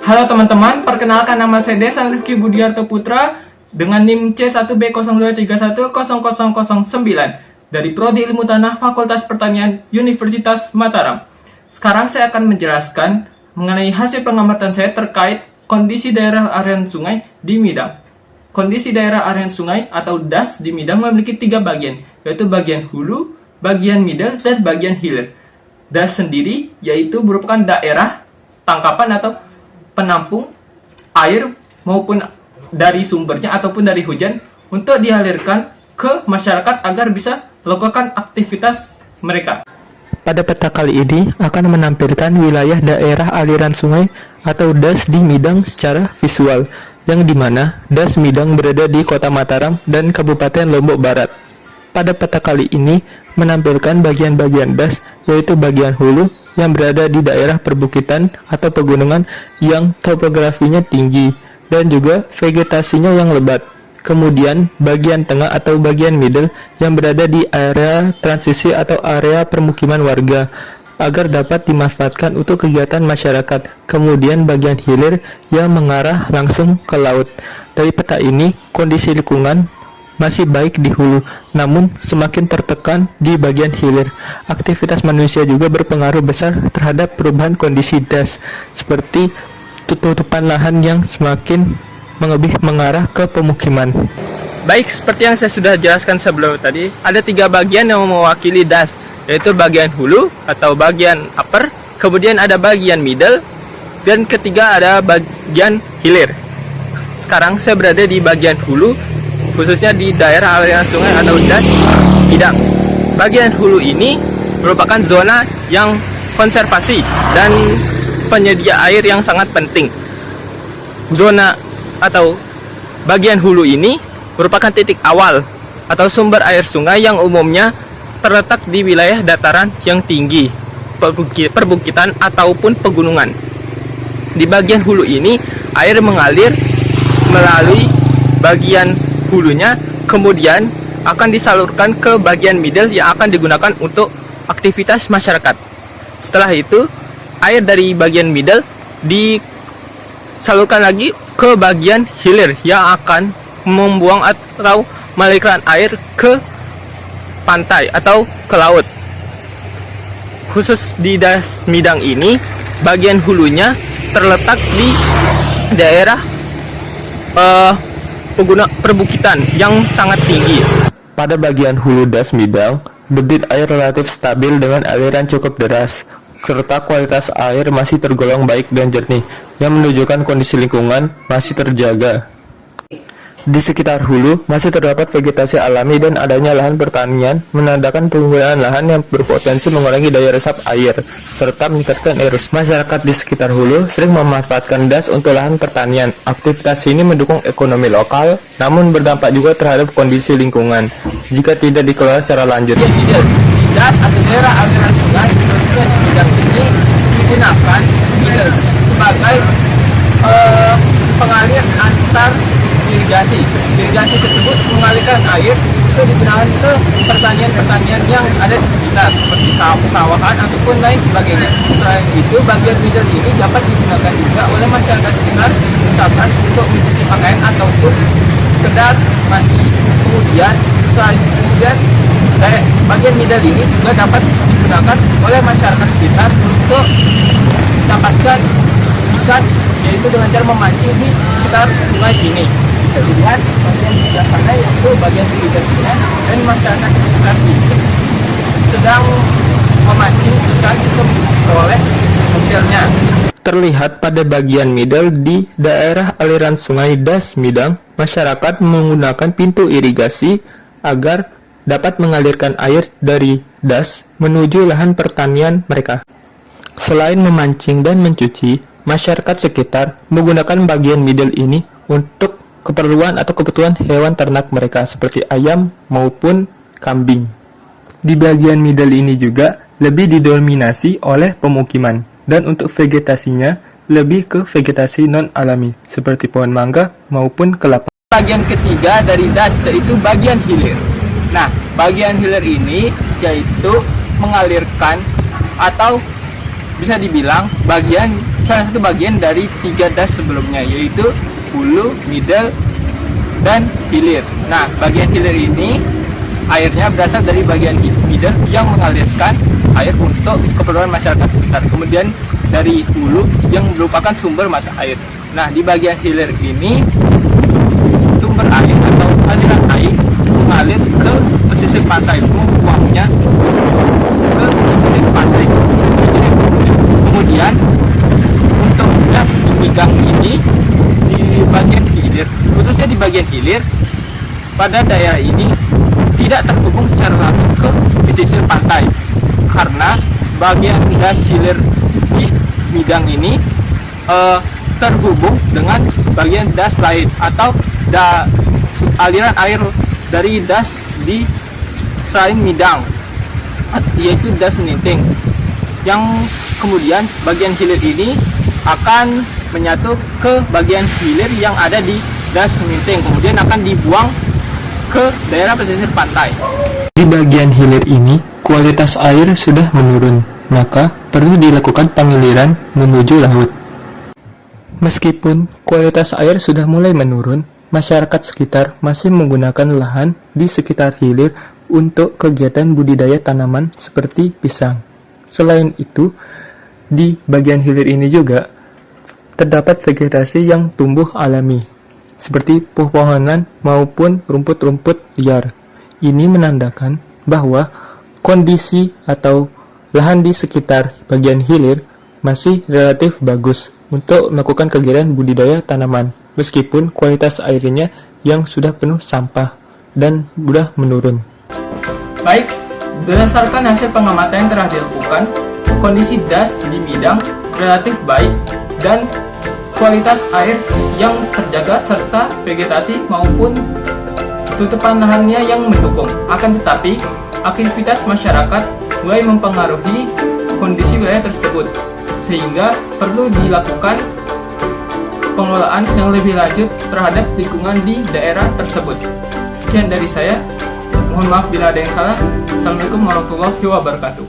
Halo teman-teman, perkenalkan nama saya Desan Rifki Budiarto Putra dengan NIM C1B02310009 dari Prodi Ilmu Tanah Fakultas Pertanian Universitas Mataram. Sekarang saya akan menjelaskan mengenai hasil pengamatan saya terkait kondisi daerah aliran sungai di Midang. Kondisi daerah aliran sungai atau DAS di Midang memiliki 3 bagian, yaitu bagian hulu, bagian middle, dan bagian hilir. DAS sendiri yaitu merupakan daerah tangkapan atau penampung air maupun dari sumbernya ataupun dari hujan untuk dialirkan ke masyarakat agar bisa melakukan aktivitas mereka. Pada peta kali ini akan menampilkan wilayah daerah aliran sungai atau DAS di Midang secara visual, yang dimana DAS Midang berada di Kota Mataram dan Kabupaten Lombok Barat. Pada peta kali ini menampilkan bagian-bagian DAS, yaitu bagian hulu yang berada di daerah perbukitan atau pegunungan yang topografinya tinggi dan juga vegetasinya yang lebat. Kemudian bagian tengah atau bagian middle yang berada di area transisi atau area permukiman warga agar dapat dimanfaatkan untuk kegiatan masyarakat. Kemudian bagian hilir yang mengarah langsung ke laut. Dari peta ini kondisi lingkungan masih baik di hulu, namun semakin tertekan di bagian hilir. Aktivitas manusia juga berpengaruh besar terhadap perubahan kondisi DAS, seperti tutupan lahan yang semakin mengarah ke pemukiman. Baik, seperti yang saya sudah jelaskan sebelum tadi, ada 3 bagian yang mewakili DAS, yaitu bagian hulu atau bagian upper, kemudian ada bagian middle, dan ketiga ada bagian hilir. Sekarang saya berada di bagian hulu, khususnya di daerah aliran sungai atau DAS Midang. Bagian hulu ini merupakan zona yang konservasi dan penyedia air yang sangat penting. Zona atau bagian hulu ini merupakan titik awal atau sumber air sungai yang umumnya terletak di wilayah dataran yang tinggi, perbukitan ataupun pegunungan. Di bagian hulu ini air mengalir melalui bagian hulunya, kemudian akan disalurkan ke bagian middle yang akan digunakan untuk aktivitas masyarakat. Setelah itu air dari bagian middle disalurkan lagi ke bagian hilir yang akan membuang atau mengalirkan air ke pantai atau ke laut. Khusus di DAS Midang ini, bagian hulunya terletak di daerah perbukitan yang sangat tinggi. Pada bagian hulu DAS Midang, debit air relatif stabil dengan aliran cukup deras, serta kualitas air masih tergolong baik dan jernih, yang menunjukkan kondisi lingkungan masih terjaga. Di sekitar hulu masih terdapat vegetasi alami dan adanya lahan pertanian, menandakan penggunaan lahan yang berpotensi mengurangi daya resap air, serta meningkatkan erosi. Masyarakat di sekitar hulu sering memanfaatkan DAS untuk lahan pertanian. Aktivitas ini mendukung ekonomi lokal, namun berdampak juga terhadap kondisi lingkungan jika tidak dikelola secara lanjut. DAS atau daerah aliran sungai khususnya di Midang ini digunakan sebagai pengalir antar irigasi. Irigasi tersebut mengalirkan air itu digunakan ke pertanian-pertanian yang ada di sekitar seperti pesawahan ataupun lain sebagainya. Selain itu, bagian middle ini dapat digunakan juga oleh masyarakat sekitar, misalkan untuk mencuci pakaian ataupun sekedar mandi. Kemudian bagian middle ini juga dapat digunakan oleh masyarakat sekitar untuk mendapatkan ikan, yaitu dengan cara memancing di sekitar sungai ini. Bisa dilihat bagian di sebelah sana yaitu bagian irigasinya, dan masyarakat sekitar sini sedang memancing ikan untuk memperoleh hasilnya. Terlihat pada bagian middle di daerah aliran sungai DAS Midang, masyarakat menggunakan pintu irigasi agar dapat mengalirkan air dari DAS menuju lahan pertanian mereka. Selain memancing dan mencuci, masyarakat sekitar menggunakan bagian middle ini untuk keperluan atau kebutuhan hewan ternak mereka seperti ayam maupun kambing. Di bagian middle ini juga lebih didominasi oleh pemukiman, dan untuk vegetasinya lebih ke vegetasi non-alami seperti pohon mangga maupun kelapa. Bagian ketiga dari DAS yaitu bagian hilir. Nah, bagian hilir ini yaitu mengalirkan atau bisa dibilang bagian salah satu bagian dari 3 das sebelumnya, yaitu hulu, middle, dan hilir. Nah, bagian hilir ini airnya berasal dari bagian middle yang mengalirkan air untuk keperluan masyarakat sekitar. Kemudian dari hulu yang merupakan sumber mata air. Nah, di bagian hilir ini sumber air atau aliran air mengalir ke pesisir pantai, buangnya ke pesisir pantai. Kemudian untuk das di Midang ini di bagian hilir, khususnya di bagian hilir, pada daerah ini tidak terhubung secara langsung ke pesisir pantai karena bagian das hilir di Midang ini terhubung dengan bagian das lain atau aliran air dari das di selain Midang, yaitu das Meninting, yang kemudian bagian hilir ini akan menyatu ke bagian hilir yang ada di das Meninting, kemudian akan dibuang ke daerah pesisir pantai. Di bagian hilir ini, kualitas air sudah menurun, maka perlu dilakukan pengaliran menuju laut. Meskipun kualitas air sudah mulai menurun, masyarakat sekitar masih menggunakan lahan di sekitar hilir untuk kegiatan budidaya tanaman seperti pisang. Selain itu, di bagian hilir ini juga terdapat vegetasi yang tumbuh alami, seperti pepohonan maupun rumput-rumput liar. Ini menandakan bahwa kondisi atau lahan di sekitar bagian hilir masih relatif bagus untuk melakukan kegiatan budidaya tanaman, meskipun kualitas airnya yang sudah penuh sampah dan sudah menurun. Baik, berdasarkan hasil pengamatan yang telah dilakukan, kondisi das di Midang relatif baik dan kualitas air yang terjaga serta vegetasi maupun tutupan lahannya yang mendukung. Akan tetapi, aktivitas masyarakat mulai mempengaruhi kondisi wilayah tersebut, sehingga perlu dilakukan pengelolaan yang lebih lanjut terhadap lingkungan di daerah tersebut. Sekian dari saya. Mohon maaf bila ada yang salah. Assalamualaikum warahmatullahi wabarakatuh.